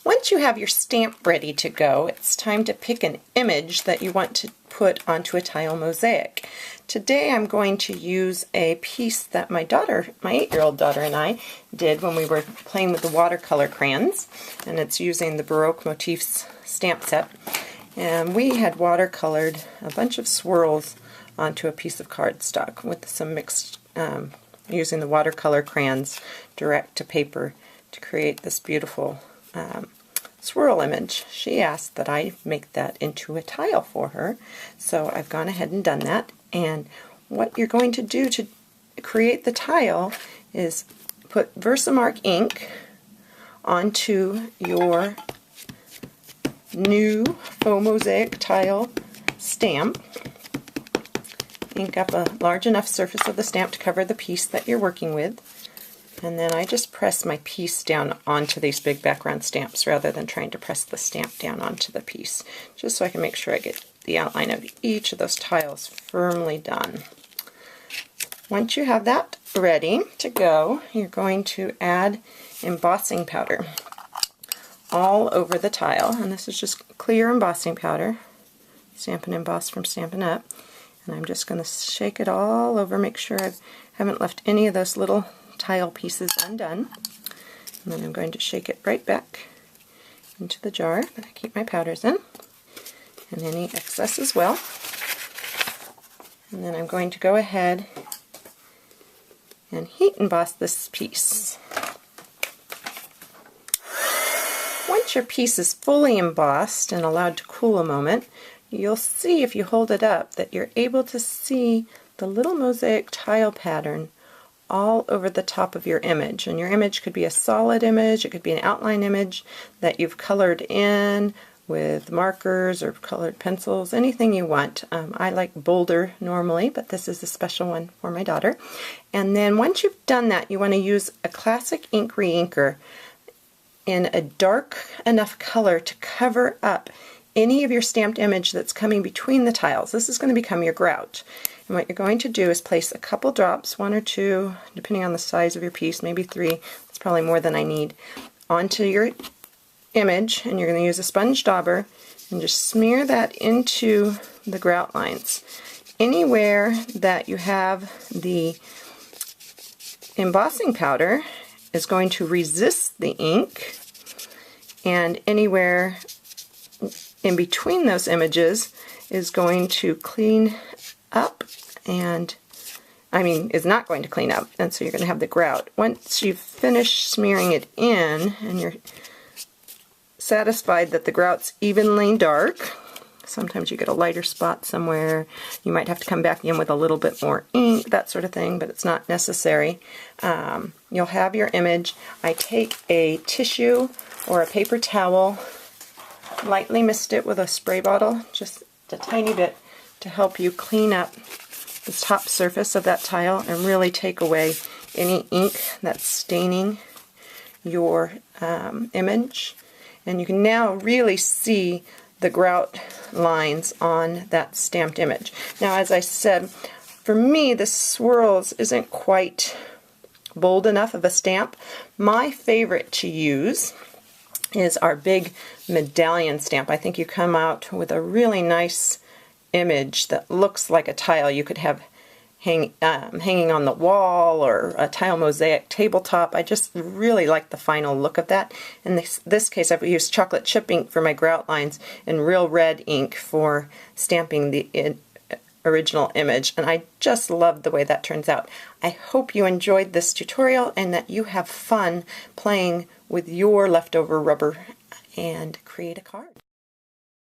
Once you have your stamp ready to go, it's time to pick an image that you want to put onto a tile mosaic. Today I'm going to use a piece that my 8-year-old daughter and I did when we were playing with the watercolor crayons, and it's using the Baroque Motifs stamp set. And we had watercolored a bunch of swirls onto a piece of cardstock with some mixed, using the watercolor crayons direct to paper to create this beautiful swirl image. She asked that I make that into a tile for her, so I've gone ahead and done that. And what you're going to do to create the tile is put Versamark ink onto your new Faux Mosaic tile stamp. Ink up a large enough surface of the stamp to cover the piece that you're working with. And then I just press my piece down onto these big background stamps rather than trying to press the stamp down onto the piece, just so I can make sure I get the outline of each of those tiles firmly done. Once you have that ready to go, you're going to add embossing powder all over the tile, and this is just clear embossing powder, Stampin' Emboss from Stampin' Up. And I'm just going to shake it all over, make sure I haven't left any of those little tile pieces undone. And then I'm going to shake it right back into the jar that I keep my powders in, and any excess as well. And then I'm going to go ahead and heat emboss this piece. Once your piece is fully embossed and allowed to cool a moment, you'll see if you hold it up that you're able to see the little mosaic tile pattern all over the top of your image. And your image could be a solid image, it could be an outline image that you've colored in with markers or colored pencils, anything you want. I like bolder normally, but this is a special one for my daughter. And then once you've done that, you want to use a classic ink reinker in a dark enough color to cover up any of your stamped image that's coming between the tiles. This is going to become your grout. And what you're going to do is place a couple drops, 1 or 2, depending on the size of your piece, maybe 3, that's probably more than I need, onto your image, and you're going to use a sponge dauber and just smear that into the grout lines. Anywhere that you have the embossing powder is going to resist the ink, and anywhere in between those images is going to clean up, and is not going to clean up, and so you're going to have the grout. Once you've finished smearing it in and you're satisfied that the grout's evenly dark, sometimes you get a lighter spot somewhere, you might have to come back in with a little bit more ink, that sort of thing, but it's not necessary. You'll have your image. I take a tissue or a paper towel, lightly mist it with a spray bottle, just a tiny bit, to help you clean up the top surface of that tile and really take away any ink that's staining your image. And you can now really see the grout lines on that stamped image. Now, as I said, for me the swirls isn't quite bold enough of a stamp. My favorite to use is our big medallion stamp. I think you come out with a really nice image that looks like a tile you could have hanging on the wall, or a tile mosaic tabletop. I just really like the final look of that. In this case, I've used chocolate chip ink for my grout lines and real red ink for stamping the original image, and I just love the way that turns out. I hope you enjoyed this tutorial and that you have fun playing with your leftover rubber and create a card.